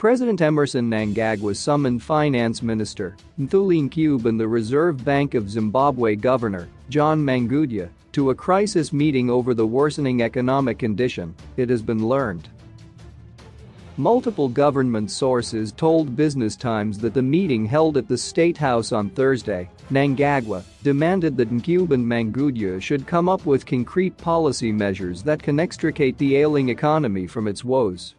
President Emmerson Mnangagwa summoned Finance Minister Mthuli Ncube and the Reserve Bank of Zimbabwe Governor John Mangudya to a crisis meeting over the worsening economic condition, it has been learned. Multiple government sources told Business Times that the meeting held at the State House on Thursday, Mnangagwa demanded that Ncube and Mangudya should come up with concrete policy measures that can extricate the ailing economy from its woes.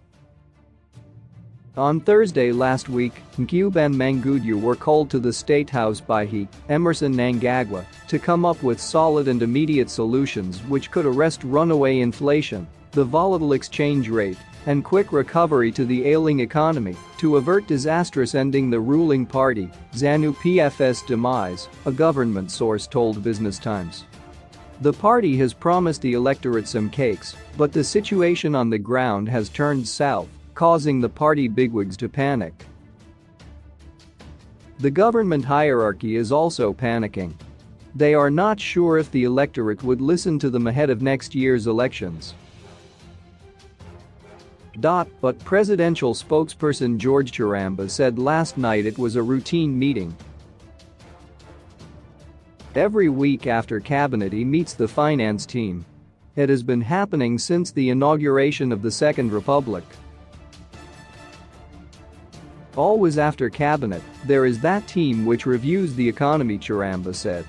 On Thursday last week, Ncube and Mangudya were called to the State House by Emmerson Mnangagwa to come up with solid and immediate solutions which could arrest runaway inflation, the volatile exchange rate, and quick recovery to the ailing economy to avert disastrous ending the ruling party, ZANU-PF's demise, a government source told Business Times. The party has promised the electorate some cakes, but the situation on the ground has turned south, causing the party bigwigs to panic. The government hierarchy is also panicking. They are not sure if the electorate would listen to them ahead of next year's elections. But presidential spokesperson George Chiramba said last night it was a routine meeting. Every week after cabinet he meets the finance team. It has been happening since the inauguration of the Second Republic. Always after cabinet, there is that team which reviews the economy, Chiramba said.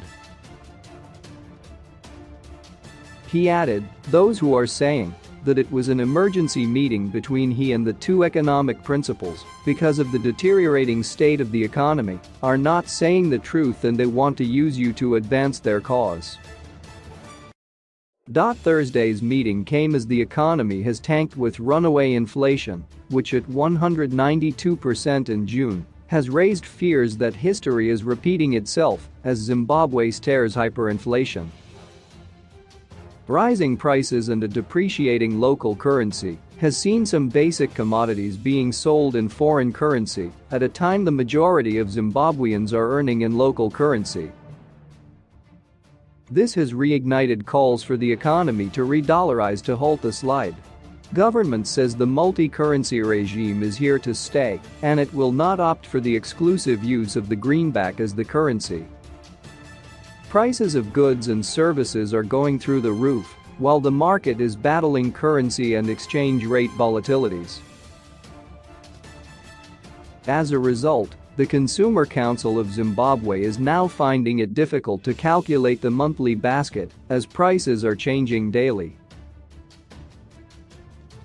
He added, those who are saying that it was an emergency meeting between he and the two economic principals because of the deteriorating state of the economy are not saying the truth and they want to use you to advance their cause. Thursday's meeting came as the economy has tanked with runaway inflation, which at 192% in June has raised fears that history is repeating itself as Zimbabwe stares hyperinflation. Rising prices and a depreciating local currency has seen some basic commodities being sold in foreign currency at a time the majority of Zimbabweans are earning in local currency. This has reignited calls for the economy to re-dollarize to halt the slide. Government says the multi-currency regime is here to stay and it will not opt for the exclusive use of the greenback as the currency. Prices of goods and services are going through the roof, while the market is battling currency and exchange rate volatilities. As a result, the Consumer Council of Zimbabwe is now finding it difficult to calculate the monthly basket as prices are changing daily.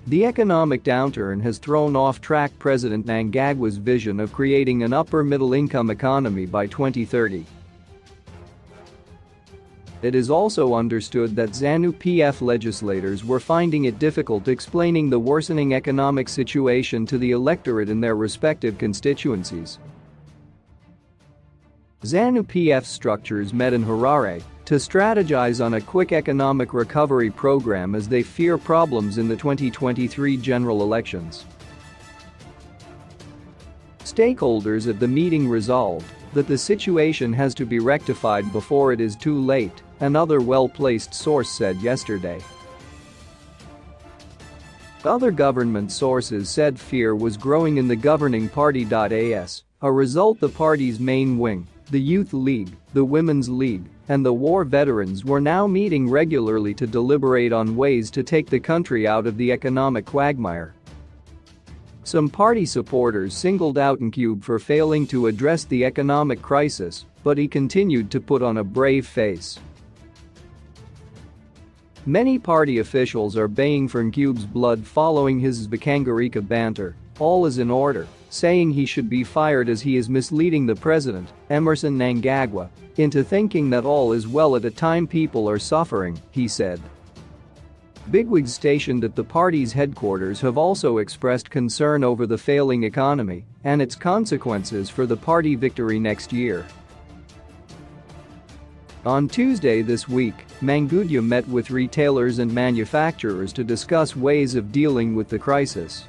The economic downturn has thrown off track President Mnangagwa's vision of creating an upper-middle-income economy by 2030. It is also understood that ZANU-PF legislators were finding it difficult explaining the worsening economic situation to the electorate in their respective constituencies. ZANU-PF structures met in Harare to strategize on a quick economic recovery program as they fear problems in the 2023 general elections. Stakeholders at the meeting resolved that the situation has to be rectified before it is too late, another well-placed source said yesterday. Other government sources said fear was growing in the governing party. As a result, the party's main wing, the Youth League, the Women's League, and the War Veterans were now meeting regularly to deliberate on ways to take the country out of the economic quagmire. Some party supporters singled out Ncube for failing to address the economic crisis, but he continued to put on a brave face. Many party officials are baying for Ncube's blood following his Zbakangarika banter, all is in order, saying he should be fired as he is misleading the president, Emmerson Mnangagwa, into thinking that all is well at a time people are suffering, he said. Bigwigs stationed at the party's headquarters have also expressed concern over the failing economy and its consequences for the party victory next year. On Tuesday this week, Mangudya met with retailers and manufacturers to discuss ways of dealing with the crisis.